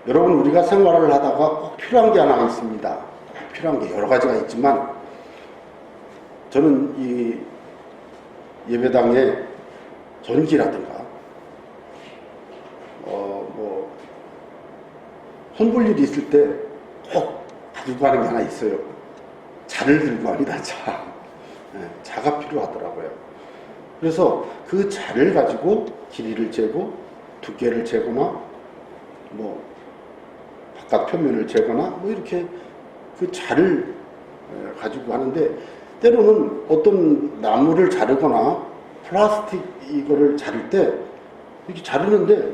여러분, 우리가 생활을 하다가 꼭 필요한 게 하나 있습니다. 필요한 게 여러 가지가 있지만, 저는 이 예배당의 전기라든가, 손볼 일이 있을 때 꼭 가지고 가는 게 하나 있어요. 자를 들고 갑니다, 자. 자가 필요하더라고요. 그래서 그 자를 가지고 길이를 재고, 두께를 재거나, 바깥 표면을 재거나, 이렇게 그 자를 가지고 하는데, 때로는 어떤 나무를 자르거나, 플라스틱 이거를 자를 때, 이렇게 자르는데,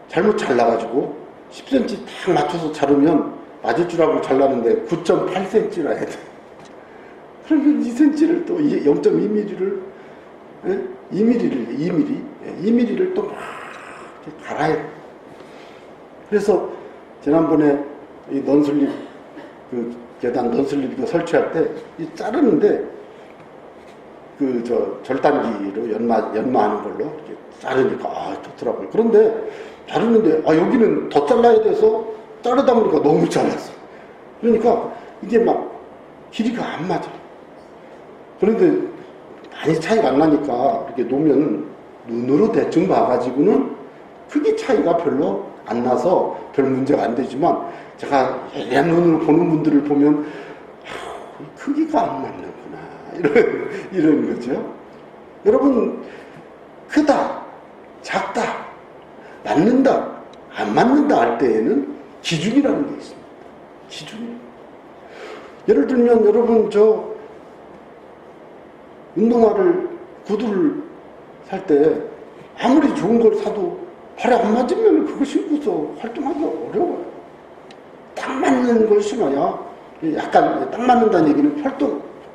잘못 잘라가지고, 10cm 딱 맞춰서 자르면 맞을 줄 알고 잘랐는데 9.8cm라 해야 돼. 그러면 2cm를 또 0.2mm를 2mm를 또 막 갈아야 돼. 그래서 지난번에 이 넌슬립 그 계단 넌슬립 이거 설치할 때 이 자르는데 절단기로 연마하는 걸로 이렇게 자르니까 좋더라고요. 그런데 자르는데 여기는 더 잘라야 돼서 자르다 보니까 너무 잘랐어. 그러니까 이게 막 길이가 안 맞아. 그런데 많이 차이가 안 나니까 이렇게 놓으면 눈으로 대충 봐가지고는 크기 차이가 별로 안 나서 별 문제가 안 되지만, 제가 예리한 눈으로 보는 분들을 보면 크기가 안 맞는구나 이런 거죠. 여러분, 크다, 작다, 맞는다, 안 맞는다 할 때에는 기준이라는 게 있습니다. 기준. 예를 들면 여러분, 운동화를, 구두를 살 때 아무리 좋은 걸 사도 발에 안 맞으면 그거 신고서 활동하기 어려워요. 딱 맞는 걸 신어야, 약간 딱 맞는다는 얘기는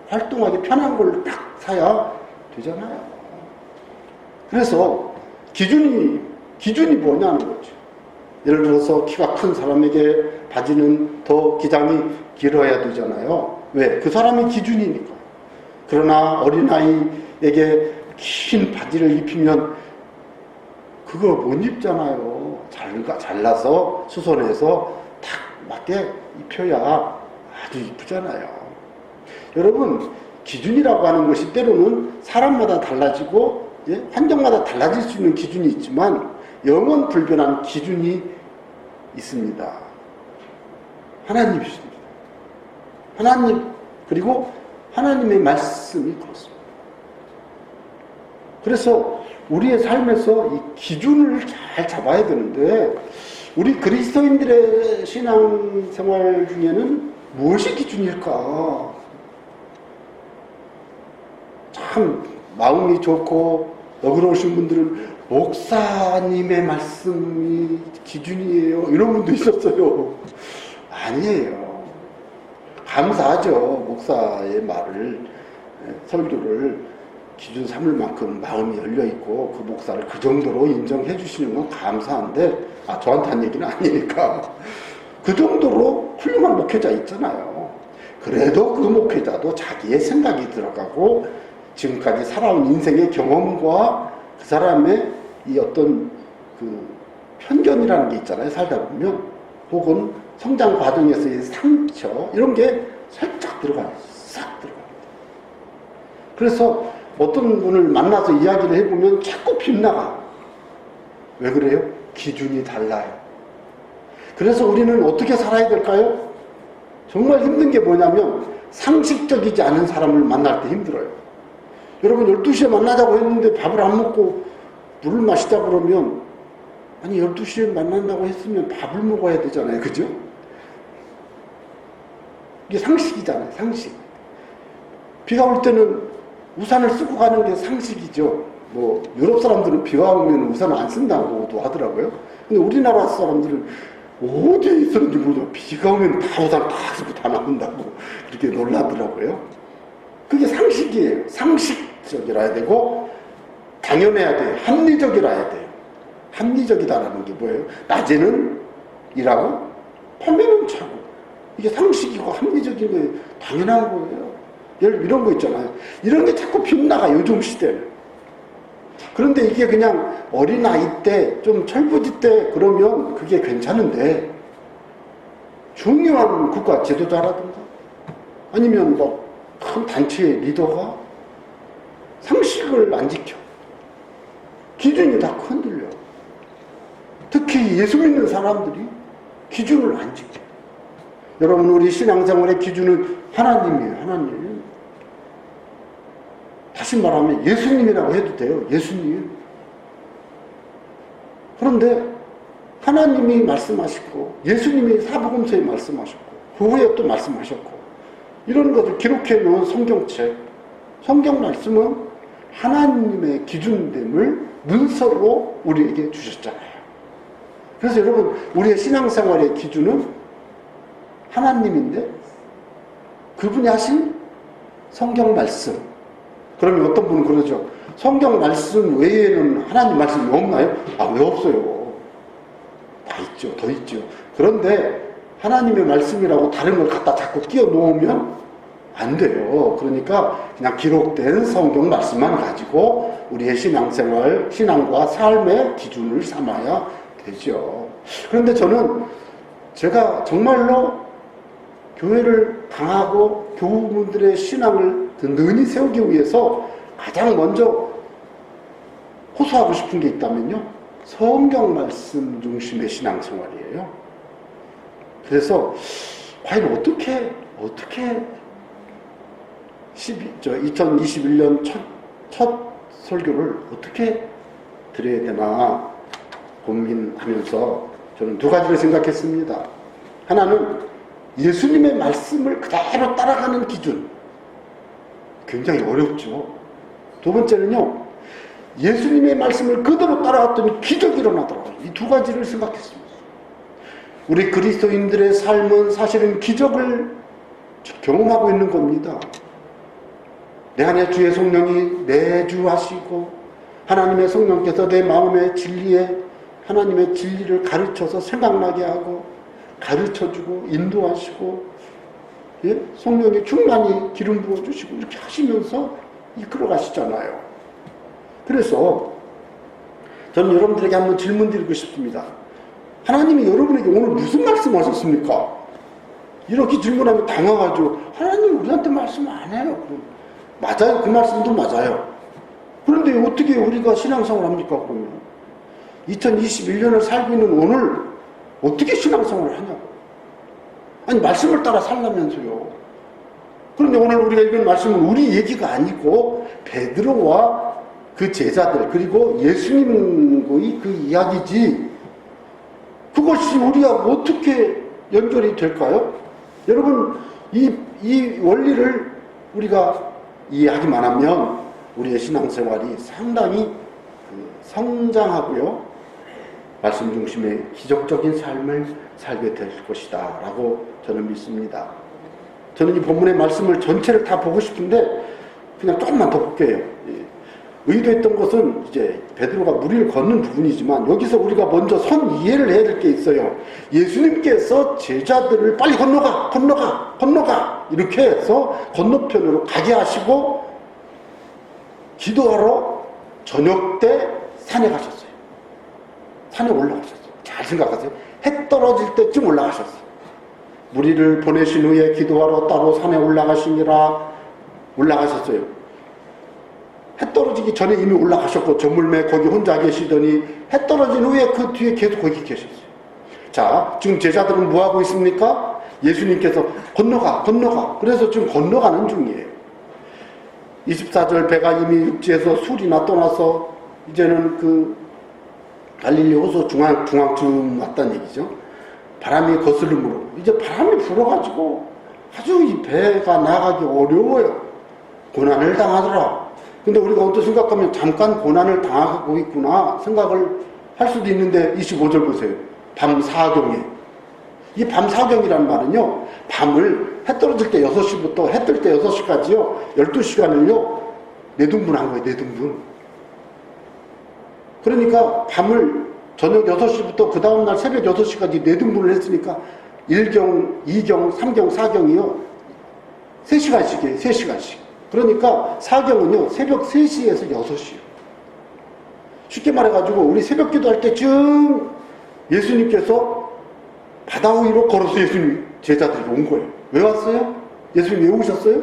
활동하기 편한 걸 딱 사야 되잖아요. 그래서 기준이 뭐냐는 거죠. 예를 들어서 키가 큰 사람에게 바지는 더 기장이 길어야 되잖아요. 왜? 그 사람이 기준이니까. 그러나 어린아이에게 긴 바지를 입히면 그거 못 입잖아요. 잘라서 수선해서 딱 맞게 입혀야 아주 이쁘잖아요. 여러분, 기준이라고 하는 것이 때로는 사람마다 달라지고 환경마다 달라질 수 있는 기준이 있지만 영원 불변한 기준이 있습니다. 하나님이십니다. 하나님, 그리고 하나님의 말씀이 그렇습니다. 그래서 우리의 삶에서 이 기준을 잘 잡아야 되는데, 우리 그리스도인들의 신앙생활 중에는 무엇이 기준일까? 참 마음이 좋고 너그러우신 분들은 목사님의 말씀이 기준이에요, 이런 분도 있었어요. 아니에요. 감사하죠. 목사의 말을, 설교를 기준 삼을 만큼 마음이 열려있고 그 목사를 그 정도로 인정해 주시는 건 감사한데, 저한테 한 얘기는 아니니까. 그 정도로 훌륭한 목회자 있잖아요. 그래도 그 목회자도 자기의 생각이 들어가고 지금까지 살아온 인생의 경험과 그 사람의 이 어떤 그 편견이라는 게 있잖아요. 살다 보면, 혹은 성장 과정에서의 상처, 이런 게 살짝 싹 들어갑니다. 그래서 어떤 분을 만나서 이야기를 해보면 자꾸 빗나가. 왜 그래요? 기준이 달라요. 그래서 우리는 어떻게 살아야 될까요? 정말 힘든 게 뭐냐면 상식적이지 않은 사람을 만날 때 힘들어요. 여러분, 12시에 만나자고 했는데 밥을 안 먹고 물을 마시자 그러면, 12시에 만난다고 했으면 밥을 먹어야 되잖아요. 그죠? 이게 상식이잖아요. 상식. 비가 올 때는 우산을 쓰고 가는 게 상식이죠. 유럽 사람들은 비가 오면 우산을 안 쓴다고도 하더라고요. 근데 우리나라 사람들은 어디에 있었는지 모르고 비가 오면 다 우산 다 쓰고 다 나온다고 그렇게 놀라더라고요. 그게 상식이에요. 상식적이라야 되고 당연해야 돼요. 합리적이라야 돼요. 합리적이다라는 게 뭐예요? 낮에는 일하고 밤에는 자고. 이게 상식이고 합리적인 거예요. 당연한 거예요. 예를 이런 거 있잖아요. 이런 게 자꾸 빗나가, 요즘 시대는. 그런데 이게 그냥 어린아이 때, 좀 철부지 때 그러면 그게 괜찮은데, 중요한 국가 지도자라든가, 아니면 뭐, 큰 단체의 리더가 상식을 안 지켜. 기준이 다 흔들려. 특히 예수 믿는 사람들이 기준을 안 지켜. 여러분, 우리 신앙생활의 기준은 하나님이에요, 하나님. 다시 말하면 예수님이라고 해도 돼요, 예수님. 그런데 하나님이 말씀하시고, 예수님이 사복음서에 말씀하셨고, 그 후에 또 말씀하셨고, 이런 것을 기록해 놓은 성경책, 성경 말씀은 하나님의 기준됨을 문서로 우리에게 주셨잖아요. 그래서 여러분, 우리의 신앙생활의 기준은 하나님인데 그분이 하신 성경 말씀. 그러면 어떤 분은 그러죠. 성경 말씀 외에는 하나님 말씀이 없나요? 아, 왜 없어요? 다 있죠. 더 있죠. 그런데 하나님의 말씀이라고 다른 걸 갖다 자꾸 끼워 놓으면 안 돼요. 그러니까 그냥 기록된 성경 말씀만 가지고 우리의 신앙생활, 신앙과 삶의 기준을 삼아야 되죠. 그런데 저는 제가 정말로 교회를 당하고 교우분들의 신앙을 든든히 세우기 위해서 가장 먼저 호소하고 싶은 게 있다면요, 성경 말씀 중심의 신앙생활이에요. 그래서 과연 어떻게 2021년 첫 설교를 어떻게 드려야 되나 고민하면서 저는 두 가지를 생각했습니다. 하나는 예수님의 말씀을 그대로 따라가는 기준. 굉장히 어렵죠. 두 번째는요, 예수님의 말씀을 그대로 따라갔더니 기적이 일어나더라고요. 이 두 가지를 생각했습니다. 우리 그리스도인들의 삶은 사실은 기적을 경험하고 있는 겁니다. 내 안에 주의 성령이 내주하시고, 하나님의 성령께서 내 마음의 진리에 하나님의 진리를 가르쳐서 생각나게 하고, 가르쳐주고 인도하시고, 예? 성령이 충만히 기름 부어주시고 이렇게 하시면서 이끌어 가시잖아요. 그래서 저는 여러분들에게 한번 질문 드리고 싶습니다. 하나님이 여러분에게 오늘 무슨 말씀하셨습니까? 이렇게 질문하면 당황하죠. 하나님 우리한테 말씀 안 해요. 맞아요. 그 말씀도 맞아요. 그런데 어떻게 우리가 신앙생활 합니까? 그러면 2021년을 살고 있는 오늘 어떻게 신앙생활을 하냐고. 아니, 말씀을 따라 살라면서요. 그런데 오늘 우리가 읽은 말씀은 우리 얘기가 아니고 베드로와 그 제자들, 그리고 예수님의 그 이야기지, 그것이 우리하고 어떻게 연결이 될까요? 여러분, 이 원리를 우리가 이해하기만 하면 우리의 신앙생활이 상당히 성장하고요, 말씀 중심의 기적적인 삶을 살게 될 것이다 라고 저는 믿습니다. 저는 이 본문의 말씀을 전체를 다 보고 싶은데 그냥 조금만 더 볼게요. 의도했던 것은 이제 베드로가 무리를 걷는 부분이지만, 여기서 우리가 먼저 선 이해를 해야 될 게 있어요. 예수님께서 제자들을 빨리 건너가 이렇게 해서 건너편으로 가게 하시고 기도하러 저녁 때 산에 가셨어요. 산에 올라가셨어요. 잘 생각하세요. 해 떨어질 때쯤 올라가셨어요. 무리를 보내신 후에 기도하러 따로 산에 올라가시니라. 올라가셨어요. 해 떨어지기 전에 이미 올라가셨고, 저물매 거기 혼자 계시더니 해 떨어진 후에 그 뒤에 계속 거기 계셨어요. 자, 지금 제자들은 뭐 하고 있습니까? 예수님께서 건너가. 그래서 지금 건너가는 중이에요. 24절, 배가 이미 육지에서 술이나 떠나서 이제는 그 갈릴리 호수 중앙쯤 왔다는 얘기죠. 바람이 거스름으로 이제 바람이 불어가지고 아주 이 배가 나가기 어려워요. 고난을 당하더라. 근데 우리가 어떤 생각하면 잠깐 고난을 당하고 있구나 생각을 할 수도 있는데, 25절 보세요. 밤 사경에. 이 밤 사경이라는 말은요, 밤을 해 떨어질 때 6시부터 해 뜰 때 6시까지요, 12시간을요 내등분한 거예요. 내등분. 그러니까 밤을 저녁 6시부터 그 다음날 새벽 6시까지 내등분을 했으니까 1경, 2경, 3경, 4경이요 3시간씩이에요. 3시간씩. 그러니까 사경은요 새벽 3시에서 6시요. 쉽게 말해가지고 우리 새벽 기도할 때쯤 예수님께서 바다 위로 걸어서 예수님 제자들이 온 거예요. 왜 왔어요? 예수님 왜 오셨어요?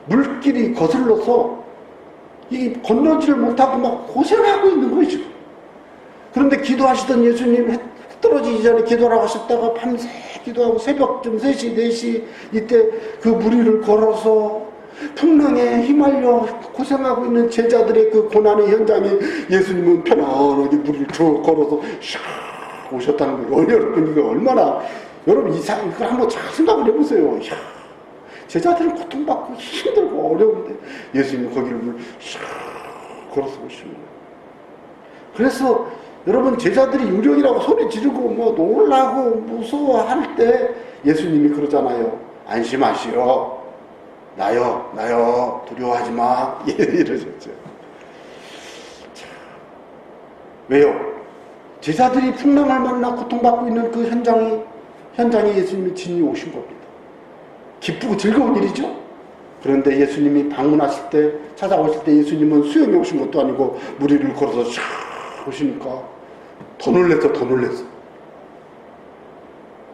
물길이 거슬러서 이 건너지를 못하고 막 고생하고 있는 거예요 지금. 그런데 기도하시던 예수님 해 떨어지기 전에 기도하라고 하셨다가 밤새 기도하고 새벽쯤 3시 4시 이때 그 무리를 걸어서 풍랑에 휘말려 고생하고 있는 제자들의 그 고난의 현장에 예수님은 편안하게 무리를 쭉 걸어서 샥 오셨다는 거예요. 여러분 이거 얼마나 여러분 이걸 한번 잘 생각을 해보세요. 이야, 제자들은 고통받고 힘들고 어려운데 예수님은 거기를 샥 걸어서 오시는 거예요. 그래서 여러분 제자들이 유령이라고 소리 지르고 뭐 놀라고 무서워할 때 예수님이 그러잖아요. 안심하시오. 나요 두려워하지 마. 이러셨죠. 자, 왜요? 제자들이 풍랑을 만나 고통받고 있는 그 현장에 예수님이 진이 오신 겁니다. 기쁘고 즐거운 일이죠. 그런데 예수님이 방문하실 때 찾아오실 때 예수님은 수영에 오신 것도 아니고 무리를 걸어서 샥 오시니까 더 놀랬어.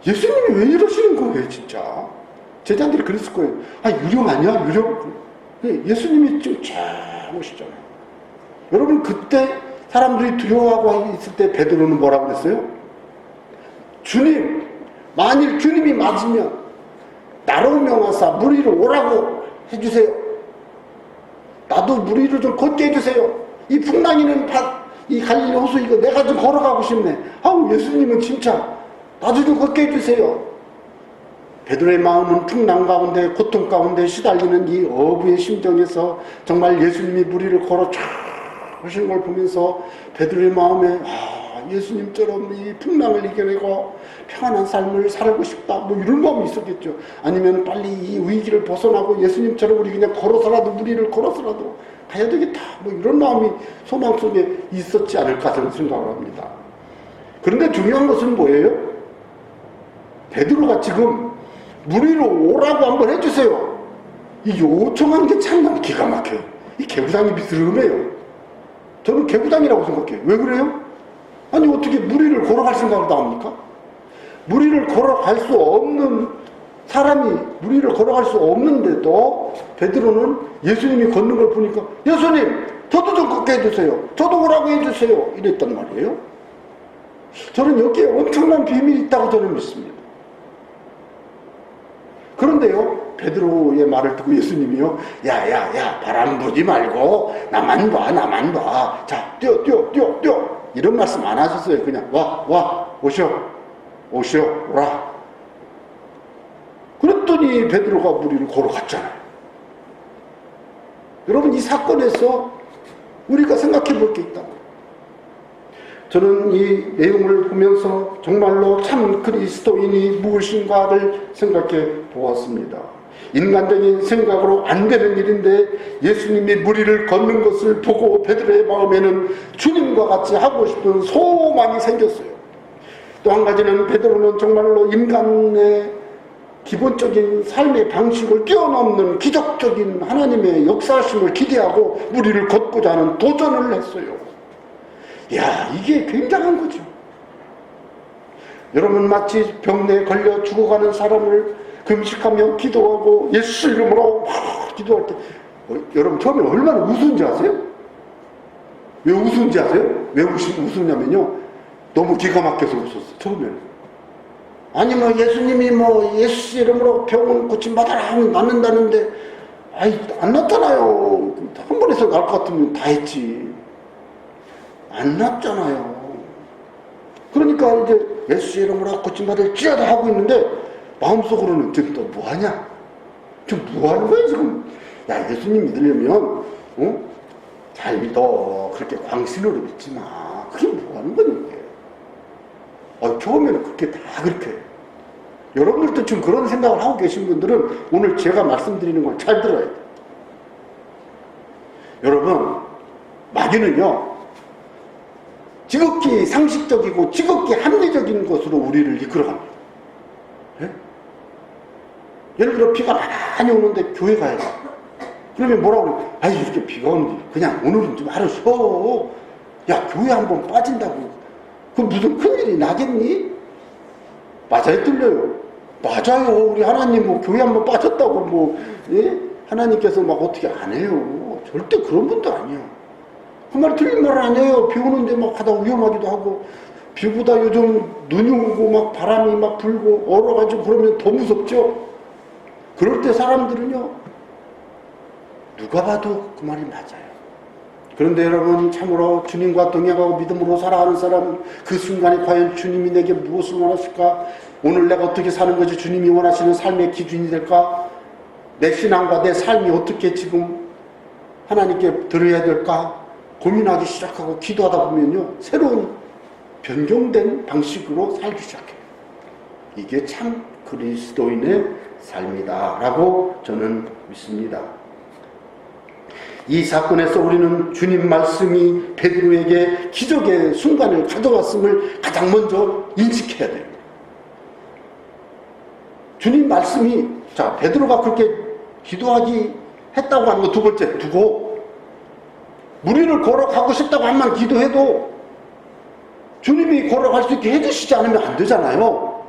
예수님이 왜 이러시는 거예요 진짜. 제자들이 그랬을 거예요. 유령 아니야? 유령? 예수님이 좀 쫙 오시잖아요. 여러분 그때 사람들이 두려워하고 있을 때 베드로는 뭐라고 그랬어요? 주님, 만일 주님이 맞으면 나로 명하사 무리를 오라고 해주세요. 나도 무리를 좀 걷게 해주세요. 이 풍랑이는 이 갈릴리 호수 이거 내가 좀 걸어가고 싶네. 예수님은 진짜 나도 좀 걷게 해주세요. 베드로의 마음은 풍랑 가운데 고통 가운데 시달리는 이 어부의 심정에서 정말 예수님이 무리를 걸어 쫙 오신 걸 보면서 베드로의 마음에 예수님처럼 이 풍랑을 이겨내고 평안한 삶을 살고 싶다 뭐 이런 마음이 있었겠죠. 아니면 빨리 이 위기를 벗어나고 예수님처럼 우리 그냥 걸어서라도 무리를 걸어서라도 가야 되겠다 뭐 이런 마음이 소망 속에 있었지 않을까 저는 생각을 합니다. 그런데 중요한 것은 뭐예요? 베드로가 지금 무리로 오라고 한번 해주세요. 이 요청한 게 참 기가 막혀요. 이 개구장이 비스름해요. 저는 개구장이라고 생각해요. 왜 그래요? 아니 어떻게 무리를 걸어갈 생각을 나옵니까? 무리를 걸어갈 수 없는 사람이 무리를 걸어갈 수 없는데도 베드로는 예수님이 걷는 걸 보니까 예수님 저도 좀 걷게 해주세요. 저도 오라고 해주세요. 이랬단 말이에요. 저는 여기에 엄청난 비밀이 있다고 저는 믿습니다. 그런데요 베드로의 말을 듣고 예수님이요 야 바람 부지 말고 나만 봐 자 뛰어 이런 말씀 안 하셨어요. 그냥 오라 그랬더니 베드로가 무리를 걸어갔잖아요. 여러분 이 사건에서 우리가 생각해 볼 게 있다. 저는 이 내용을 보면서 정말로 참 그리스도인이 무엇인가를 생각해 보았습니다. 인간적인 생각으로 안 되는 일인데 예수님이 무리를 걷는 것을 보고 베드로의 마음에는 주님과 같이 하고 싶은 소망이 생겼어요. 또 한 가지는 베드로는 정말로 인간의 기본적인 삶의 방식을 뛰어넘는 기적적인 하나님의 역사심을 기대하고 무리를 걷고자 하는 도전을 했어요. 이게 굉장한 거죠. 여러분 마치 병내에 걸려 죽어가는 사람을 금식하며 기도하고 예수 이름으로 막 기도할 때 여러분 처음에 얼마나 우스운지 아세요? 왜 우스운지 아세요? 왜 우스냐면요 너무 기가 막혀서 웃었어요. 처음에는 아니 예수님이 예수 이름으로 병을 고침받아라 하면 낫는다는데 안 낫잖아요. 한 번에서 날 것 같으면 다 했지. 안 낫잖아요. 그러니까 이제 예수 이름으로 고침받을지어다 하고 있는데 마음속으로는 지금 또 뭐하냐? 지금 뭐하는 거야 지금? 예수님 믿으려면 잘 믿어. 그렇게 광신으로 믿지 마. 그게 뭐하는 거냐? 처음에는 그렇게 다 그렇게 해요. 여러분들도 지금 그런 생각을 하고 계신 분들은 오늘 제가 말씀드리는 걸 잘 들어야 돼요. 여러분 마귀는요 지극히 상식적이고 지극히 합리적인 것으로 우리를 이끌어갑니다. 예? 예를 들어 비가 많이 오는데 교회 가야 돼. 그러면 뭐라고 그래? 아이, 이렇게 비가 오는데 그냥 오늘은 좀 하루 쉬어. 야, 교회 한번 빠진다고 그 무슨 큰일이 나겠니? 맞아요, 틀려요? 맞아요. 우리 하나님 뭐 교회 한번 빠졌다고 뭐, 예? 하나님께서 막 어떻게 안 해요. 절대 그런 분도 아니에요. 그 말 틀린 말 아니에요. 비 오는데 막 가다 위험하기도 하고, 비보다 요즘 눈이 오고 막 바람이 막 불고 얼어가지고 그러면 더 무섭죠? 그럴 때 사람들은요, 누가 봐도 그 말이 맞아요. 그런데 여러분, 참으로 주님과 동행하고 믿음으로 살아가는 사람은 그 순간에 과연 주님이 내게 무엇을 원하실까? 오늘 내가 어떻게 사는 것이 주님이 원하시는 삶의 기준이 될까? 내 신앙과 내 삶이 어떻게 지금 하나님께 드려야 될까? 고민하기 시작하고 기도하다 보면요, 새로운 변경된 방식으로 살기 시작해요. 이게 참 그리스도인의 삶이다 라고 저는 믿습니다. 이 사건에서 우리는 주님 말씀이 베드로에게 기적의 순간을 가져왔음을 가장 먼저 인식해야 돼요. 주님 말씀이, 자, 베드로가 그렇게 기도하기 했다고 하는 거 두 번째 두고, 무리를 걸어가고 싶다고 한만 기도해도 주님이 걸어갈 수 있게 해주시지 않으면 안 되잖아요.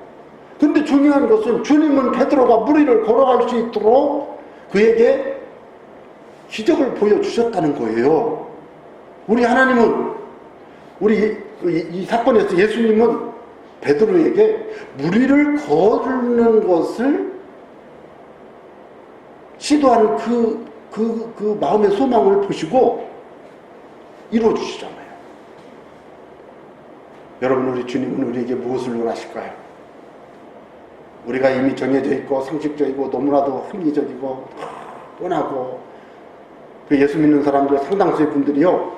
근데 중요한 것은 주님은 베드로가 무리를 걸어갈 수 있도록 그에게 기적을 보여주셨다는 거예요. 우리 하나님은, 이 사건에서 예수님은 베드로에게 무리를 거르는 것을 시도하는 그 마음의 소망을 보시고 이루어주시잖아요. 여러분, 우리 주님은 우리에게 무엇을 원하실까요? 우리가 이미 정해져 있고 상식적이고 너무나도 합리적이고 뻔하고, 그 예수 믿는 사람들 상당수의 분들이요,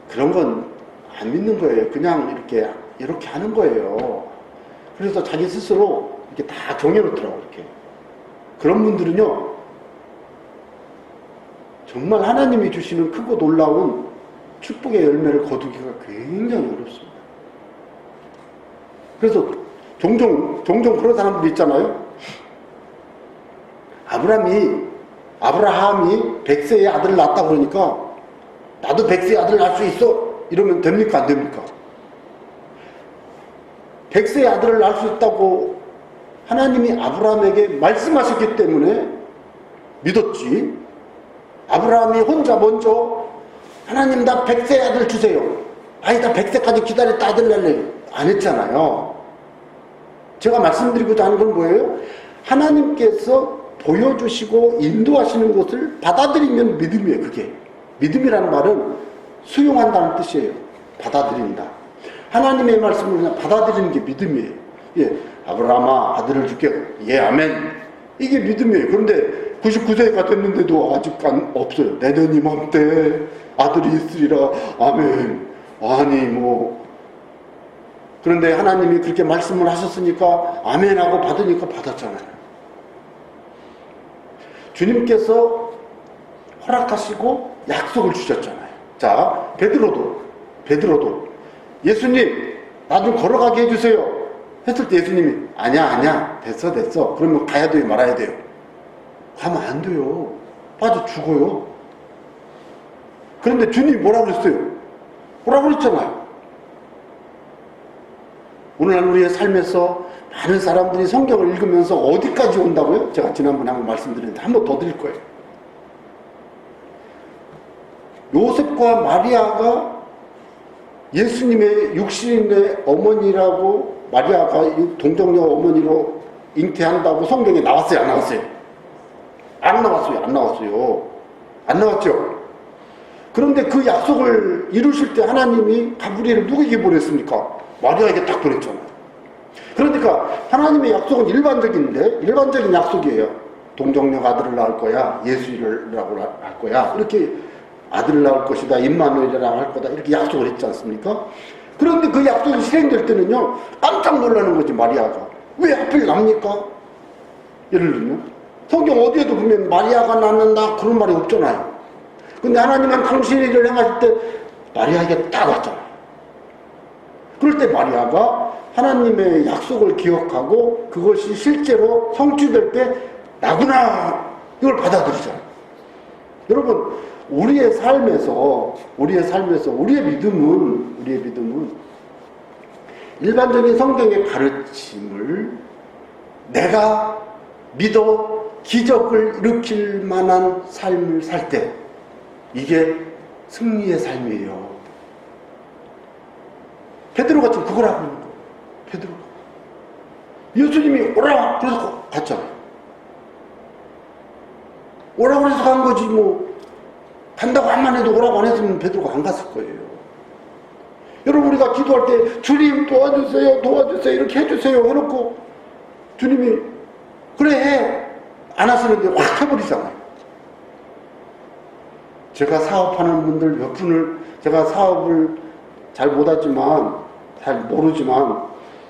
그런 건 안 믿는 거예요. 그냥 이렇게 하는 거예요. 그래서 자기 스스로 이렇게 다 정해놓더라고요. 이렇게. 그런 분들은요, 정말 하나님이 주시는 크고 놀라운 축복의 열매를 거두기가 굉장히 어렵습니다. 그래서 종종 그런 사람들이 있잖아요. 아브라함이 100세의 아들을 낳았다 그러니까 나도 100세의 아들을 낳을 수 있어, 이러면 됩니까? 안 됩니까? 100세의 아들을 낳을 수 있다고 하나님이 아브라함에게 말씀하셨기 때문에 믿었지, 아브라함이 혼자 먼저 하나님 나 100세의 아들 주세요, 아니 나 100세까지 기다렸다 아들 낳을래요, 안 했잖아요. 제가 말씀드리고자 하는 건 뭐예요? 하나님께서 보여주시고 인도하시는 것을 받아들이면 믿음이에요. 그게 믿음이라는 말은 수용한다는 뜻이에요. 받아들인다. 하나님의 말씀을 그냥 받아들이는 게 믿음이에요. 예, 아브라함아 아들을 줄게. 예, 아멘. 이게 믿음이에요. 그런데 99세가 됐는데도 아직 없어요. 내년 이맘때 아들이 있으리라. 아멘. 아니 뭐, 그런데 하나님이 그렇게 말씀을 하셨으니까 아멘하고 받으니까 받았잖아요. 주님께서 허락하시고 약속을 주셨잖아요. 자, 베드로도 예수님 나 좀 걸어가게 해주세요 했을 때 예수님이 아니야 됐어 그러면 가야 돼요 말아야 돼요? 가면 안 돼요. 빠져 죽어요. 그런데 주님이 뭐라고 그랬어요? 뭐라고 그랬잖아요. 오늘날 우리의 삶에서 많은 사람들이 성경을 읽으면서 어디까지 온다고요? 제가 지난번에 한번 말씀드렸는데 한 번 더 드릴 거예요. 요셉과 마리아가 예수님의 육신의 어머니라고, 마리아가 동정녀 어머니로 잉태한다고 성경에 나왔어요? 안 나왔어요? 안 나왔어요. 안 나왔죠? 그런데 그 약속을 이루실 때 하나님이 가브리엘을 누구에게 보냈습니까? 마리아에게 딱 보냈잖아요. 그러니까 하나님의 약속은 일반적인 약속이에요. 동정녀 아들을 낳을 거야, 예수라고 할 거야, 이렇게 아들을 낳을 것이다, 임마누엘이라고 할 거다, 이렇게 약속을 했지 않습니까? 그런데 그 약속이 실행될 때는요, 깜짝 놀라는 거지. 마리아가 왜 하필 납니까? 예를 들면 성경 어디에도 보면 마리아가 낳는다 그런 말이 없잖아요. 근데 하나님은 당신의 일을 행하실 때 마리아에게 딱 왔잖아요. 그럴 때 마리아가 하나님의 약속을 기억하고 그것이 실제로 성취될 때 나구나, 이걸 받아들이잖아요. 여러분, 우리의 삶에서 우리의 믿음은 일반적인 성경의 가르침을 내가 믿어 기적을 일으킬 만한 삶을 살 때 이게 승리의 삶이에요. 베드로가 지금 그걸 하고 있는 거예요. 베드로가 예수님이 오라 그래서 갔잖아요. 오라고 해서 간 거지 뭐 간다고 한만 해도 오라고 안 했으면 베드로가 안 갔을 거예요. 여러분, 우리가 기도할 때 주님 도와주세요 이렇게 해주세요 해놓고 주님이 그래 해 안 하시는데 확 해버리잖아요. 제가 사업하는 분들 몇 분을, 제가 사업을 잘 못하지만 잘 모르지만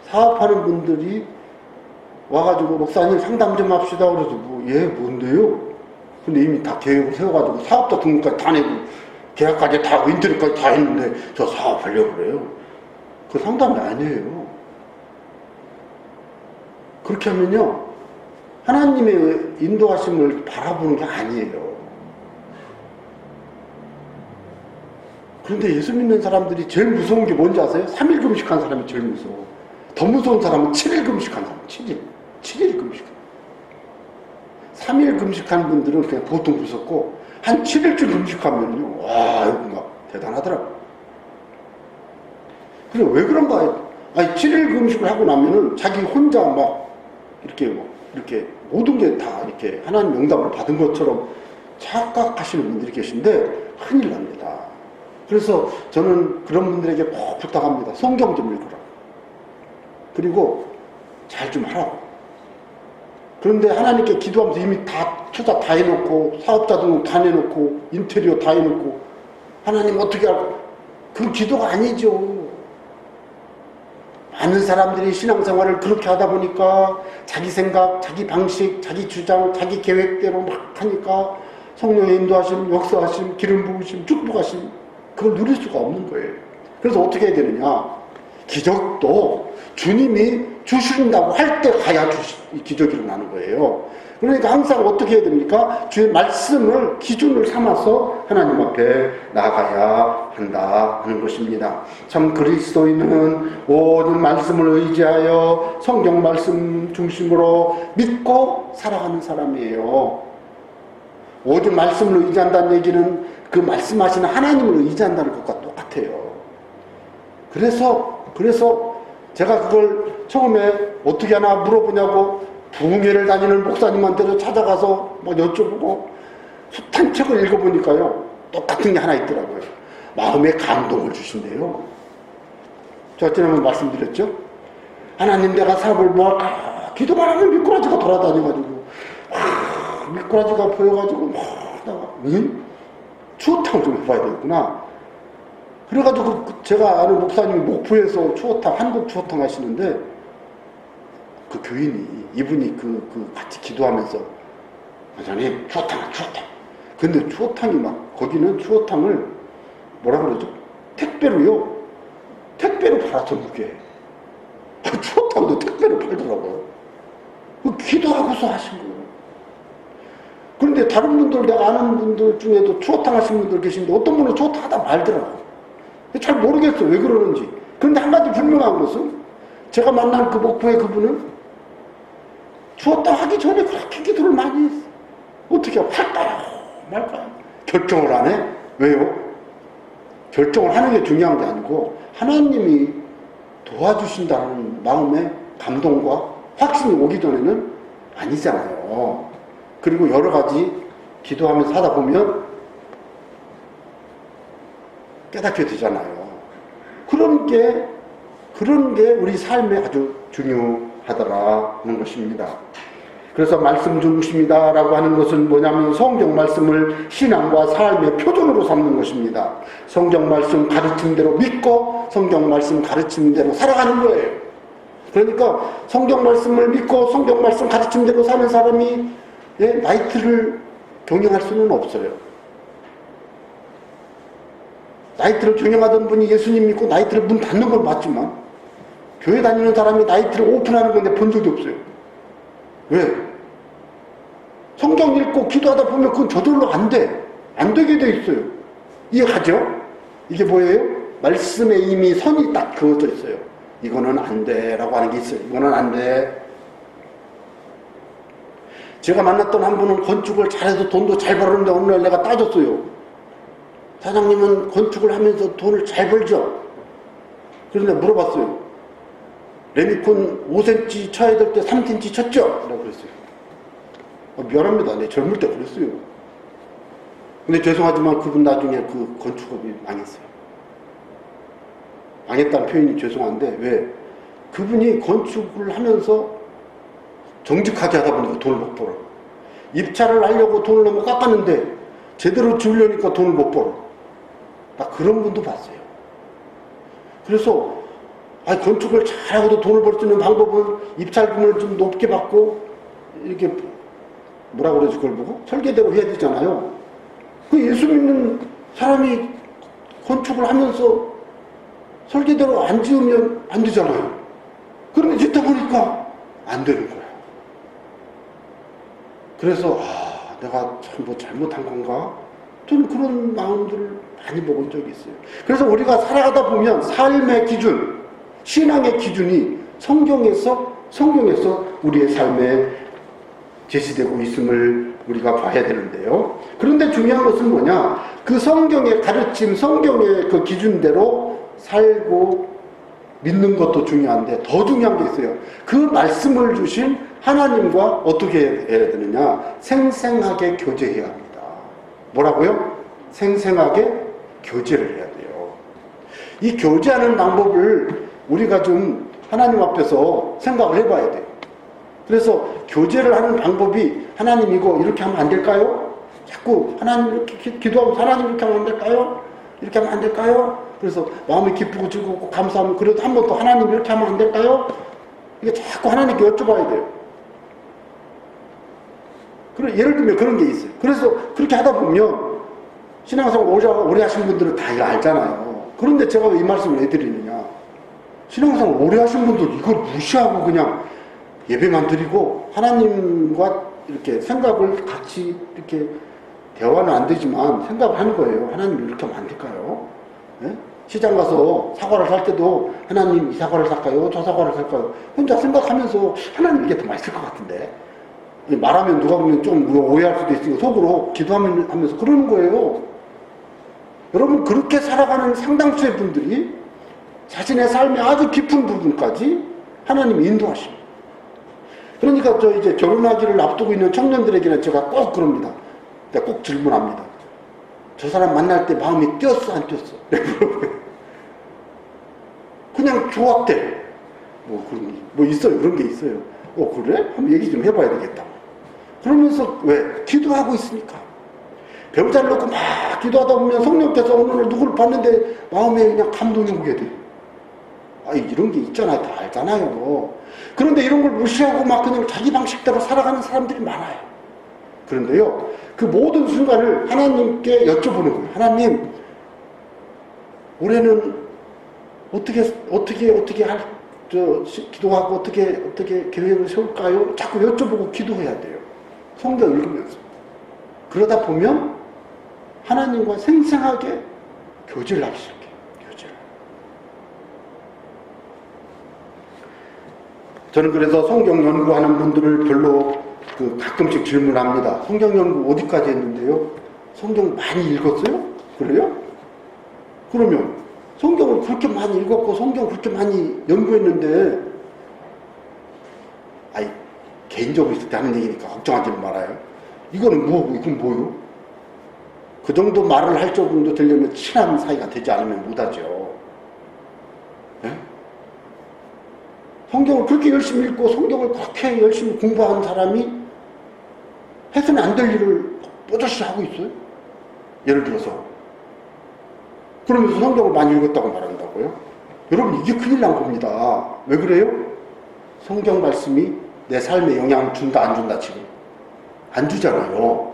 사업하는 분들이 와가지고 목사님 상담 좀 합시다 그래서 예 뭔데요? 근데 이미 다 계획을 세워가지고 사업자 등록까지 다 내고 계약까지 다 인터넷까지 다 했는데 저 사업하려고 그래요. 그 상담이 아니에요. 그렇게 하면요 하나님의 인도하심을 바라보는 게 아니에요. 그런데 예수 믿는 사람들이 제일 무서운 게 뭔지 아세요? 3일 금식한 사람이 제일 무서워. 더 무서운 사람은 7일 금식한 사람. 7일 금식. 3일 금식하는 분들은 그냥 보통 무섭고 한 7일쯤 금식하면요 와 이거 막 대단하더라고요. 그래 왜 그런가? 아니 7일 금식을 하고 나면은 자기 혼자 막 이렇게 모든 게 다 이렇게 하나님 응답을 받은 것처럼 착각하시는 분들이 계신데 큰일 납니다. 그래서 저는 그런 분들에게 꼭 부탁합니다. 성경 좀 읽으라. 그리고 잘 좀 하라고. 그런데 하나님께 기도하면서 이미 다 투자 다 해놓고 사업자 등록 다 내놓고 인테리어 다 해놓고 하나님 어떻게 하고 그 기도가 아니죠. 많은 사람들이 신앙생활을 그렇게 하다 보니까 자기 생각, 자기 방식, 자기 주장, 자기 계획대로 막 하니까 성령의 인도하심, 역사하심, 기름 부으심, 축복하심 그걸 누릴 수가 없는 거예요. 그래서 어떻게 해야 되느냐? 기적도 주님이 주신다고 할 때 가야 기적이 일어나는 거예요. 그러니까 항상 어떻게 해야 됩니까? 주의 말씀을 기준을 삼아서 하나님 앞에 나가야 한다 하는 것입니다. 참 그리스도인은 모든 말씀을 의지하여 성경 말씀 중심으로 믿고 살아가는 사람이에요. 모든 말씀을 의지한다는 얘기는 그 말씀하시는 하나님을 의지한다는 것과 똑같아요. 그래서 제가 그걸 처음에 어떻게 하나 물어보냐고 부흥회를 다니는 목사님한테도 찾아가서 뭐 여쭤보고 숱한 책을 읽어보니까요 똑같은 게 하나 있더라고요. 마음에 감동을 주신대요. 제가 지난번에 말씀드렸죠. 하나님 내가 사업을 뭐 할까 기도만 하면 미꾸라지가 돌아다녀가지고 미꾸라지가 보여가지고 추어탕을 좀 해봐야 되겠구나. 그래가지고 제가 아는 목사님이 목포에서 추어탕, 한국 추어탕 하시는데 그 교인이 이분이 같이 기도하면서 원장님 추어탕. 근데 추어탕이 막 거기는 추어탕을 뭐라 그러죠? 택배로 팔았죠 그게. 추어탕도 택배로 팔더라고요. 기도하고서 하신 거예요. 그런데 다른 분들 내가 아는 분들 중에도 추어탕 하시는 분들 계신데 어떤 분은 추어탕 하다 말더라고요. 잘 모르겠어요. 왜 그러는지. 그런데 한 가지 분명한 것은 제가 만난 그 목포의 그분은 추어탕 하기 전에 그렇게 기도를 많이 했어요. 어떻게 할까요? 말까요? 결정을 안 해? 왜요? 결정을 하는 게 중요한 게 아니고 하나님이 도와주신다는 마음의 감동과 확신이 오기 전에는 아니잖아요. 그리고 여러 가지 기도하면서 하다 보면 깨닫게 되잖아요. 그런 게 우리 삶에 아주 중요하더라는 것입니다. 그래서 말씀 중심이다라고 하는 것은 뭐냐면 성경 말씀을 신앙과 삶의 표준으로 삼는 것입니다. 성경 말씀 가르침대로 믿고 성경 말씀 가르침대로 살아가는 거예요. 그러니까 성경 말씀을 믿고 성경 말씀 가르침대로 사는 사람이 나이트를 경영할 수는 없어요. 나이트를 경영하던 분이 예수님 믿고 나이트를 문 닫는 걸 봤지만 교회 다니는 사람이 나이트를 오픈하는 건데 본 적이 없어요. 왜? 성경 읽고 기도하다 보면 그건 저절로 안 돼. 안 되게 돼 있어요. 이해가죠? 이게 뭐예요? 말씀에 이미 선이 딱 그어져 있어요. 이거는 안 돼 라고 하는 게 있어요. 이거는 안 돼. 제가 만났던 한 분은 건축을 잘해서 돈도 잘 벌었는데 어느 날 내가 따졌어요. 사장님은 건축을 하면서 돈을 잘 벌죠? 그런데 물어봤어요. 레미콘 5cm 쳐야 될 때 3cm 쳤죠? 라고 그랬어요. 미안합니다. 내 젊을 때 그랬어요. 근데 죄송하지만 그분 나중에 그 건축업이 망했어요. 망했다는 표현이 죄송한데 왜? 그분이 건축을 하면서 정직하게 하다 보니까 돈을 못 벌어. 입찰을 하려고 돈을 너무 깎았는데 제대로 주려니까 돈을 못 벌어. 나 그런 분도 봤어요. 그래서 건축을 잘하고도 돈을 벌 수 있는 방법은 입찰금을 좀 높게 받고 이렇게 뭐라 그러지 그걸 보고 설계대로 해야 되잖아요. 그 예수 믿는 사람이 건축을 하면서 설계대로 안 지으면 안 되잖아요. 그런데 짓다 보니까 안 되는 거예요. 그래서 내가 참 뭐 잘못한 건가? 저는 그런 마음들을 많이 먹은 적이 있어요. 그래서 우리가 살아가다 보면 삶의 기준, 신앙의 기준이 성경에서 우리의 삶에 제시되고 있음을 우리가 봐야 되는데요. 그런데 중요한 것은 뭐냐? 그 성경의 가르침, 성경의 그 기준대로 살고 믿는 것도 중요한데 더 중요한 게 있어요. 그 말씀을 주신 하나님과 어떻게 해야 되느냐? 생생하게 교제해야 합니다. 뭐라고요? 생생하게 교제를 해야 돼요. 이 교제하는 방법을 우리가 좀 하나님 앞에서 생각을 해봐야 돼요. 그래서 교제를 하는 방법이 하나님 이거 이렇게 하면 안 될까요? 자꾸 하나님 이렇게 기도하면 하나님 이렇게 하면 안 될까요? 이렇게 하면 안 될까요? 그래서 마음이 기쁘고 즐겁고 감사하면 그래도 한 번 더 하나님 이렇게 하면 안 될까요? 이게 자꾸 하나님께 여쭤봐야 돼요. 예를 들면 그런 게 있어요. 그래서 그렇게 하다 보면 신앙생활 오래 하신 분들은 다 이거 알잖아요. 그런데 제가 왜 이 말씀을 왜 드리느냐? 신앙생활 오래 하신 분들 이걸 무시하고 그냥 예배만 드리고 하나님과 이렇게 생각을 같이 이렇게 대화는 안 되지만 생각을 하는 거예요. 하나님 이렇게 하면 안 될까요? 네? 시장 가서 사과를 살 때도 하나님 이 사과를 살까요? 저 사과를 살까요? 혼자 생각하면서 하나님 이게 더 맛있을 것 같은데 말하면 누가 보면 좀 오해할 수도 있으니까 속으로 기도하면서 그러는 거예요. 여러분 그렇게 살아가는 상당수의 분들이 자신의 삶의 아주 깊은 부분까지 하나님이 인도하십니다. 그러니까 저 이제 결혼하기를 앞두고 있는 청년들에게는 제가 꼭 그럽니다. 내가 꼭 질문합니다. 저 사람 만날 때 마음이 뛰었어 안 뛰었어? 그냥 좋았대. 뭐 있어요. 그런 게 있어요. 그래? 한번 얘기 좀 해봐야 되겠다. 그러면서 왜? 기도하고 있으니까. 배우자를 놓고 막 기도하다 보면 성령께서 오늘 누구를 봤는데 마음에 그냥 감동이 오게 돼. 이런 게 있잖아요. 다 알잖아요. 그런데 이런 걸 무시하고 막 그냥 자기 방식대로 살아가는 사람들이 많아요. 그런데요, 그 모든 순간을 하나님께 여쭤보는 거예요. 하나님, 올해는 어떻게 기도하고 어떻게 계획을 세울까요? 자꾸 여쭤보고 기도해야 돼요. 성경 읽으면서. 그러다 보면 하나님과 생생하게 교제를 하기 시작해요. 교제를. 저는 그래서 성경 연구하는 분들을 별로 가끔씩 질문합니다. 성경 연구 어디까지 했는데요? 성경 많이 읽었어요? 그래요? 그러면 성경을 그렇게 많이 읽었고 성경 그렇게 많이 연구했는데 개인적으로 있을 때 하는 얘기니까 걱정하지 말아요. 이거는 뭐고 이건 뭐요? 그 정도 말을 할 정도 되려면 친한 사이가 되지 않으면 못하죠. 네? 성경을 그렇게 열심히 읽고 성경을 그렇게 열심히 공부한 사람이 해서는 안 될 일을 뽀듯이 하고 있어요. 예를 들어서 그러면서 성경을 많이 읽었다고 말한다고요? 여러분 이게 큰일 난 겁니다. 왜 그래요? 성경 말씀이 내 삶에 영향을 준다 안 준다 지금? 안 주잖아요.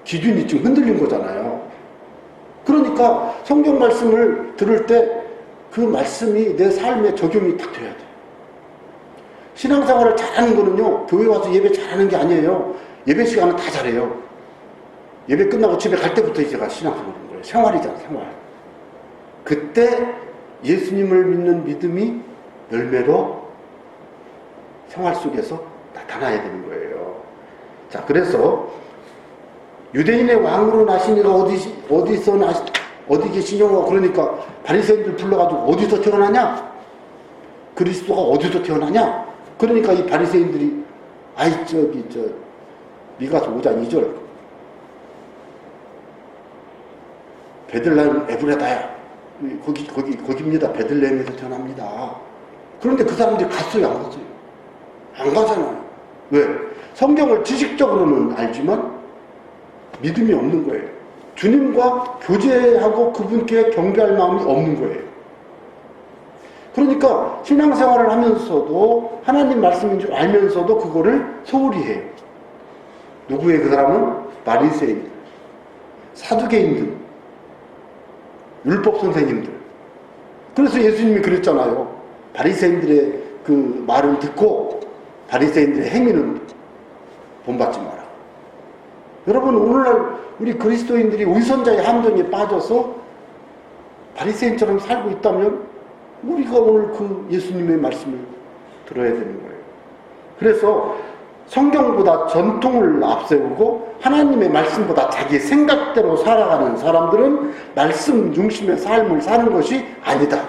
기준이 지금 흔들린 거잖아요. 그러니까 성경 말씀을 들을 때 그 말씀이 내 삶에 적용이 딱 돼야 돼요. 신앙생활을 잘하는 거는요, 교회 와서 예배 잘하는 게 아니에요. 예배 시간은 다 잘해요. 예배 끝나고 집에 갈 때부터 제가 신앙생활인 거예요. 생활이잖아, 생활. 그때 예수님을 믿는 믿음이 열매로 생활 속에서 나타나야 되는 거예요. 자, 그래서 유대인의 왕으로 나신 이가 어디 계시냐고. 그러니까 바리새인들 불러가지고 어디서 태어나냐? 그리스도가 어디서 태어나냐? 그러니까 이 바리새인들이 미가서 5장 2절 베들레헴 에브라다야, 거기입니다. 베들레헴에서 태어납니다. 그런데 그 사람들이 갔어요, 안 갔어요? 안 가잖아요. 왜? 성경을 지식적으로는 알지만 믿음이 없는 거예요. 주님과 교제하고 그분께 경배할 마음이 없는 거예요. 그러니까 신앙생활을 하면서도 하나님 말씀인 줄 알면서도 그거를 소홀히 해요. 누구의 그 사람은? 바리새인들, 사두개인들, 율법 선생님들. 그래서 예수님이 그랬잖아요. 바리새인들의 그 말을 듣고 바리새인들의 행위는 본받지 마라. 여러분, 오늘날 우리 그리스도인들이 위선자의 함정에 빠져서 바리새인처럼 살고 있다면 우리가 오늘 그 예수님의 말씀을 들어야 되는 거예요. 그래서 성경보다 전통을 앞세우고 하나님의 말씀보다 자기 생각대로 살아가는 사람들은 말씀 중심의 삶을 사는 것이 아니다.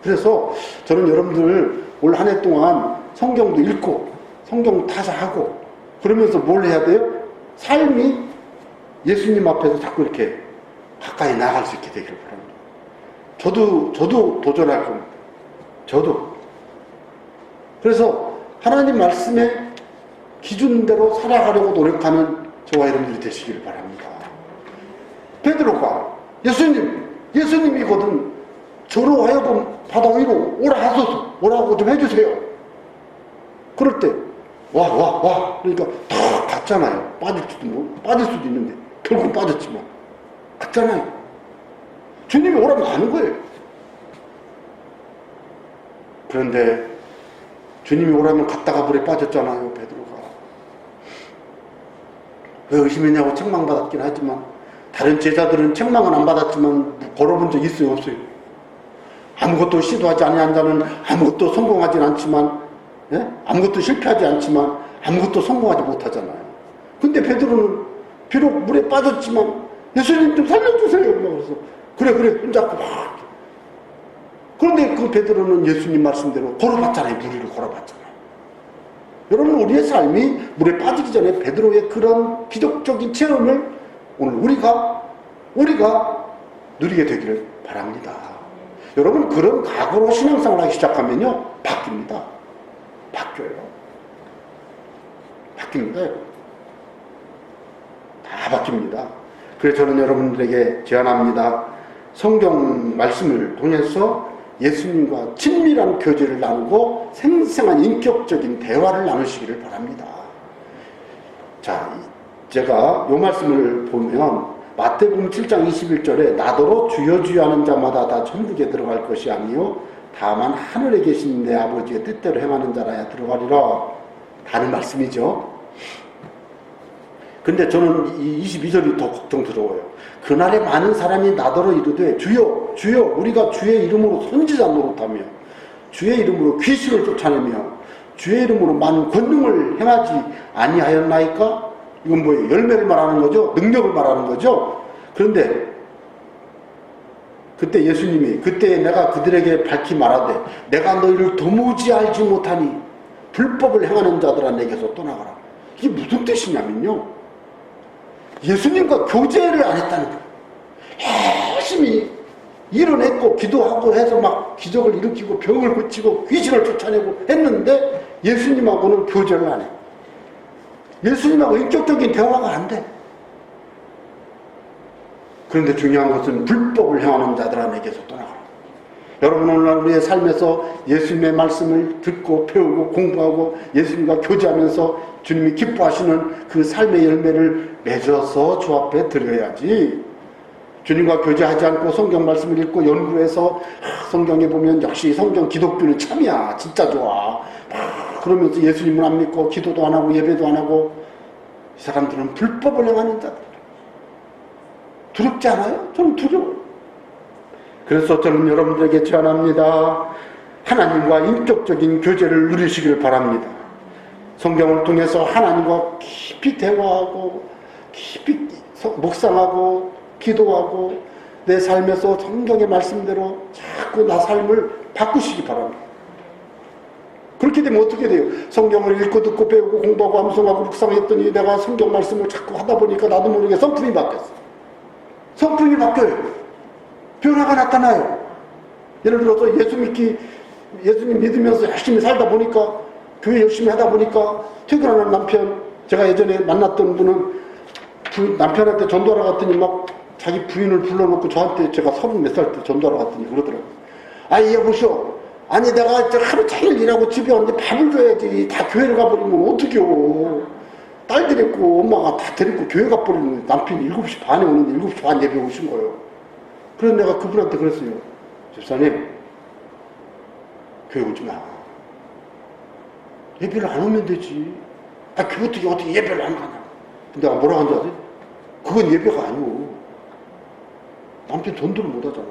그래서 저는 여러분들 올 한 해 동안 성경도 읽고 성경 타자하고 그러면서 뭘 해야 돼요? 삶이 예수님 앞에서 자꾸 이렇게 가까이 나아갈 수 있게 되기를 바랍니다. 저도 도전할 겁니다. 저도. 그래서 하나님 말씀의 기준대로 살아가려고 노력하는 저와 여러분들이 되시기를 바랍니다. 베드로가 예수님이거든 저로 하여금 바다 위로 오라 하소서, 오라고 좀 해주세요. 그럴 때 와 그러니까 다 갔잖아요. 빠질 수도 있는데 결국 빠졌지만 갔잖아요. 주님이 오라면 가는 거예요. 그런데 주님이 오라면 갔다가 물에 빠졌잖아요. 베드로가. 왜 의심했냐고 책망받았긴 하지만 다른 제자들은 책망은 안 받았지만 걸어본 적 있어요, 없어요? 아무것도 시도하지 않은 자는 아무것도 성공하진 않지만, 예? 아무것도 실패하지 않지만 아무것도 성공하지 못하잖아요. 근데 베드로는 비록 물에 빠졌지만 예수님 좀 살려주세요. 그래서 그래 혼잡고 막. 그런데 그 베드로는 예수님 말씀대로 걸어봤잖아요. 물 위를 걸어봤잖아요. 여러분, 우리의 삶이 물에 빠지기 전에 베드로의 그런 기적적인 체험을 오늘 우리가 누리게 되기를 바랍니다. 여러분, 그런 각오로 신앙생활을 하기 시작하면요, 바뀝니다. 바뀝니다. 다 바뀝니다. 그래서 저는 여러분들에게 제안합니다. 성경 말씀을 통해서 예수님과 친밀한 교제를 나누고 생생한 인격적인 대화를 나누시기를 바랍니다. 자, 제가 이 말씀을 보면 마태복음 7장 21절에 나더러 주여 주여 하는 자마다 다 천국에 들어갈 것이 아니요 다만 하늘에 계신 내 아버지의 뜻대로 행하는 자라야 들어가리라 다는 말씀이죠. 근데 저는 이 22절이 더 걱정스러워요. 그날에 많은 사람이 나더러 이르되 주여 주여 우리가 주의 이름으로 선지자 노릇하며 주의 이름으로 귀신을 쫓아내며 주의 이름으로 많은 권능을 행하지 아니하였나이까? 이건 뭐예요? 열매를 말하는 거죠? 능력을 말하는 거죠? 그런데 그때 예수님이 그때 내가 그들에게 밝히 말하되 내가 너희를 도무지 알지 못하니 불법을 행하는 자들아 내게서 떠나가라. 이게 무슨 뜻이냐면요, 예수님과 교제를 안 했다는 거예요. 열심히 일은 했고 기도하고 해서 막 기적을 일으키고 병을 고치고 귀신을 쫓아내고 했는데 예수님하고는 교제를 안 해. 예수님하고 인격적인 대화가 안 돼. 그런데 중요한 것은 불법을 행하는 자들아 내게서 떠나가라. 여러분, 오늘날 우리의 삶에서 예수님의 말씀을 듣고 배우고 공부하고 예수님과 교제하면서 주님이 기뻐하시는 그 삶의 열매를 맺어서 주 앞에 드려야지, 주님과 교제하지 않고 성경 말씀을 읽고 연구해서 성경에 보면 역시 성경 기독교는 참이야, 진짜 좋아, 그러면서 예수님은 안 믿고 기도도 안 하고 예배도 안 하고 이 사람들은 불법을 행하는 자들. 두렵지 않아요? 저는 두려워요. 그래서 저는 여러분들에게 제안합니다. 하나님과 인격적인 교제를 누리시길 바랍니다. 성경을 통해서 하나님과 깊이 대화하고 깊이 묵상하고 기도하고 내 삶에서 성경의 말씀대로 자꾸 나 삶을 바꾸시기 바랍니다. 그렇게 되면 어떻게 돼요? 성경을 읽고 듣고 배우고 공부하고 암송하고 묵상했더니 내가 성경 말씀을 자꾸 하다 보니까 나도 모르게 성품이 바뀌었어. 성품이 바뀌어요. 변화가 나타나요. 예를 들어서 예수님 믿으면서 열심히 살다 보니까, 교회 열심히 하다 보니까 퇴근하는 남편, 제가 예전에 만났던 분은 남편한테 전도하러 갔더니 막 자기 부인을 불러놓고 저한테, 제가 30몇 살 때 전도하러 갔더니 그러더라고요. 아니 여보시오, 아니 내가 하루 종일 일하고 집에 왔는데 밥을 줘야지. 다 교회를 가버리면 어떡해요. 딸 데리고 엄마가 다 데리고 교회 가버리면 남편이 7시 반에 오는데 7시 반 예배 오신 거예요. 그래서 내가 그분한테 그랬어요. 집사님, 교회 오지 마. 예배를 안 오면 되지. 아, 교회 어떻게 예배를 안 가냐. 근데 내가 뭐라고 한지 아세요? 그건 예배가 아니오. 남편 전도를 못 하잖아.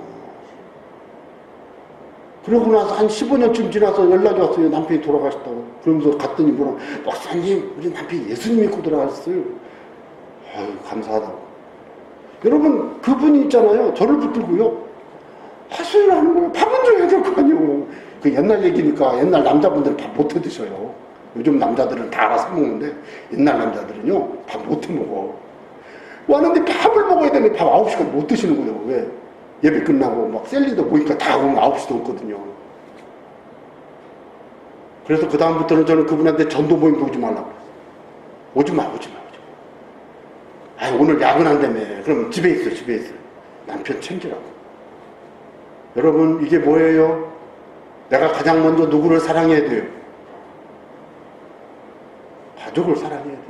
그러고 나서 한 15년쯤 지나서 연락이 왔어요. 남편이 돌아가셨다고. 그러면서 갔더니 뭐라, 목사님, 우리 남편이 예수님 믿고 돌아갔어요. 아유, 감사하다고. 여러분, 그분이 있잖아요. 저를 붙들고요. 하소연을 하는 거예요. 밥은 줘야 될 거 아니에요. 그 옛날 얘기니까 옛날 남자분들은 밥 못 해 드셔요. 요즘 남자들은 다 알아서 먹는데 옛날 남자들은요, 밥 못 해 먹어. 왔는데 밥을 먹어야 되는데 밥 9시까지 못 드시는 거예요. 왜? 예배 끝나고 막 셀리도 모이니까 다 오면 9시도 없거든요. 그래서 그다음부터는 저는 그분한테 전도 모임도 오지 말라고. 오지 마. 아니, 오늘 야근한다며. 그럼 집에 있어. 남편 챙기라고. 여러분, 이게 뭐예요? 내가 가장 먼저 누구를 사랑해야 돼요? 가족을 사랑해야 돼요.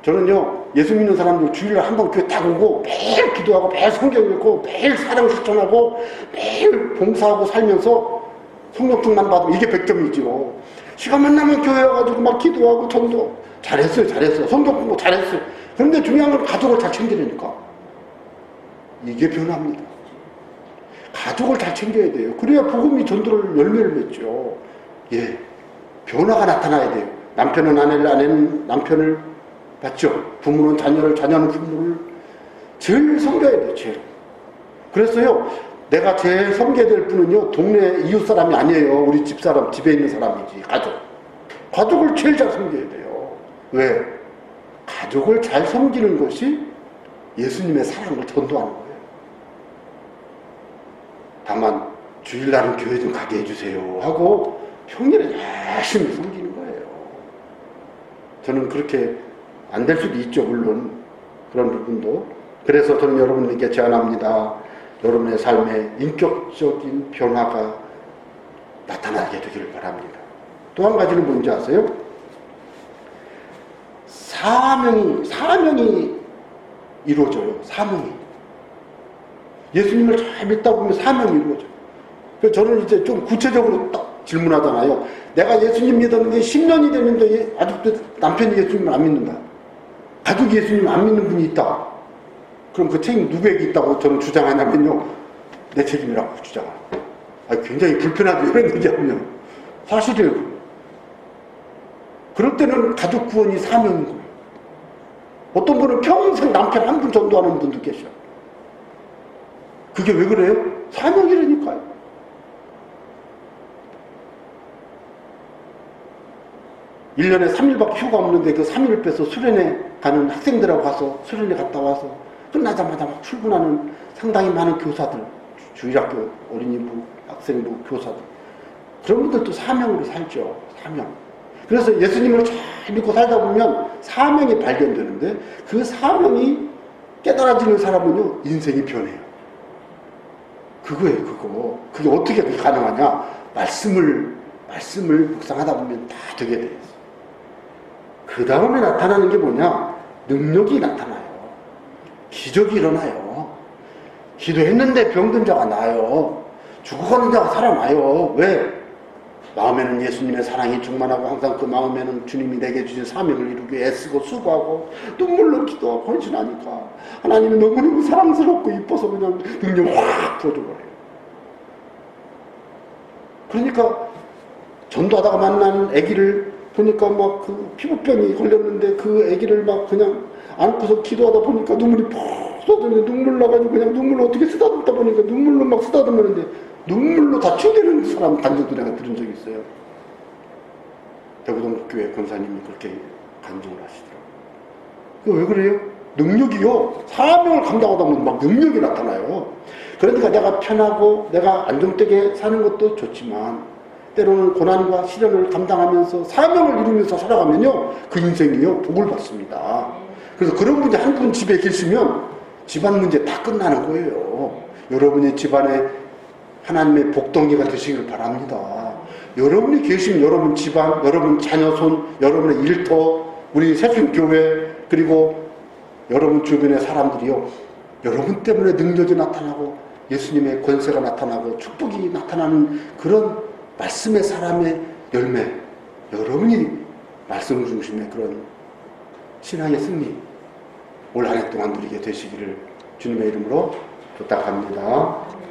저는요, 예수 믿는 사람들 주일날 한 번 교회 딱 오고 매일 기도하고 매일 성경 읽고 매일 사랑 실천하고 매일 봉사하고 살면서 성령통만 받으면 이게 100점이죠. 시간만 나면 교회 와가지고 막 기도하고 전도 잘했어요. 성경 공부 잘했어요. 그런데 중요한 건 가족을 잘 챙기려니까. 이게 변화입니다. 가족을 잘 챙겨야 돼요. 그래야 복음이 전도를 열매를 맺죠. 예, 변화가 나타나야 돼요. 남편은 아내는 남편을 맞죠? 부모는 자녀를, 자녀는 부모를 제일 섬겨야 돼요. 제일. 그래서요, 내가 제일 섬겨야 될 분은요, 동네 이웃 사람이 아니에요. 우리 집사람, 집에 있는 사람이지. 가족을 제일 잘 섬겨야 돼요. 왜? 가족을 잘 섬기는 것이 예수님의 사랑을 전도하는 거예요. 다만 주일날은 교회 좀 가게 해주세요 하고 평일에 열심히 섬기는 거예요. 저는 그렇게 안 될 수도 있죠. 물론 그런 부분도. 그래서 저는 여러분에게 제안합니다. 여러분의 삶에 인격적인 변화가 나타나게 되기를 바랍니다. 또 한 가지는 뭔지 아세요? 사명이 이루어져요. 사명이. 예수님을 잘 믿다 보면 사명이 이루어져요. 그래서 저는 이제 좀 구체적으로 딱 질문하잖아요. 내가 예수님 믿었는데 10년이 됐는데 아직도 남편이 예수님을 안 믿는다. 가족이 예수님을 안 믿는 분이 있다. 그럼 그 책임 누구에게 있다고 저는 주장하냐면요. 내 책임이라고 주장합니다. 굉장히 불편하게 이런 얘기하면 사실이에요. 그럴 때는 가족 구원이 사명인 거예요. 어떤 분은 평생 남편 한 분 전도하는 분도 계셔요. 그게 왜 그래요? 사명이라니까요. (1년에 3일밖에 휴가 없는데) 그 3일을 빼서 수련회 가는 학생들하고 가서 수련회 갔다 와서 끝나자마자 막 출근하는 상당히 많은 교사들, 주일학교, 어린이부, 학생부, 교사들, 그런 분들도 사명으로 살죠. 사명. 그래서 예수님을 잘 믿고 살다 보면 사명이 발견되는데, 그 사명이 깨달아지는 사람은요, 인생이 변해요. 그거예요. 그게 어떻게 그게 가능하냐? 말씀을 묵상하다 보면 다 되게 돼요. 그 다음에 나타나는 게 뭐냐? 능력이 나타나요. 기적이 일어나요. 기도했는데 병든 자가 나아요. 죽어가는 자가 살아나요. 왜? 마음에는 예수님의 사랑이 충만하고 항상 그 마음에는 주님이 내게 주신 사명을 이루기 위해 애쓰고 수고하고 눈물로 기도하고 헌신하니까 하나님이 너무너무 사랑스럽고 이뻐서 그냥 능력을 확 부어줘버려요. 그러니까 전도하다가 만난 아기를 보니까 막 그 피부병이 걸렸는데 그 아기를 막 그냥 안고서 기도하다 보니까 눈물이 푹 쏟아지는데 눈물 나가지고 그냥 눈물로 어떻게 쓰다듬다 보니까 눈물로 막 쓰다듬었는데 눈물로 다 치유되는 사람 간증도 내가 들은 적이 있어요. 대구동교회 권사님이 그렇게 간증을 하시더라고요. 왜 그래요? 능력이요. 사명을 감당하다 보면 막 능력이 나타나요. 그러니까 내가 편하고 내가 안정되게 사는 것도 좋지만 때로는 고난과 시련을 감당하면서 사명을 이루면서 살아가면요 그 인생이요 복을 받습니다. 그래서 그런 분이 한 분 집에 계시면 집안 문제 다 끝나는 거예요. 여러분이 집안에 하나님의 복덩이가 되시길 바랍니다. 여러분이 계시면 여러분 집안, 여러분 자녀손, 여러분의 일터, 우리 새순교회 그리고 여러분 주변의 사람들이요 여러분 때문에 능력이 나타나고 예수님의 권세가 나타나고 축복이 나타나는 그런 말씀의 사람의 열매, 여러분이 말씀 중심의 그런 신앙의 승리 올 한 해 동안 누리게 되시기를 주님의 이름으로 부탁합니다.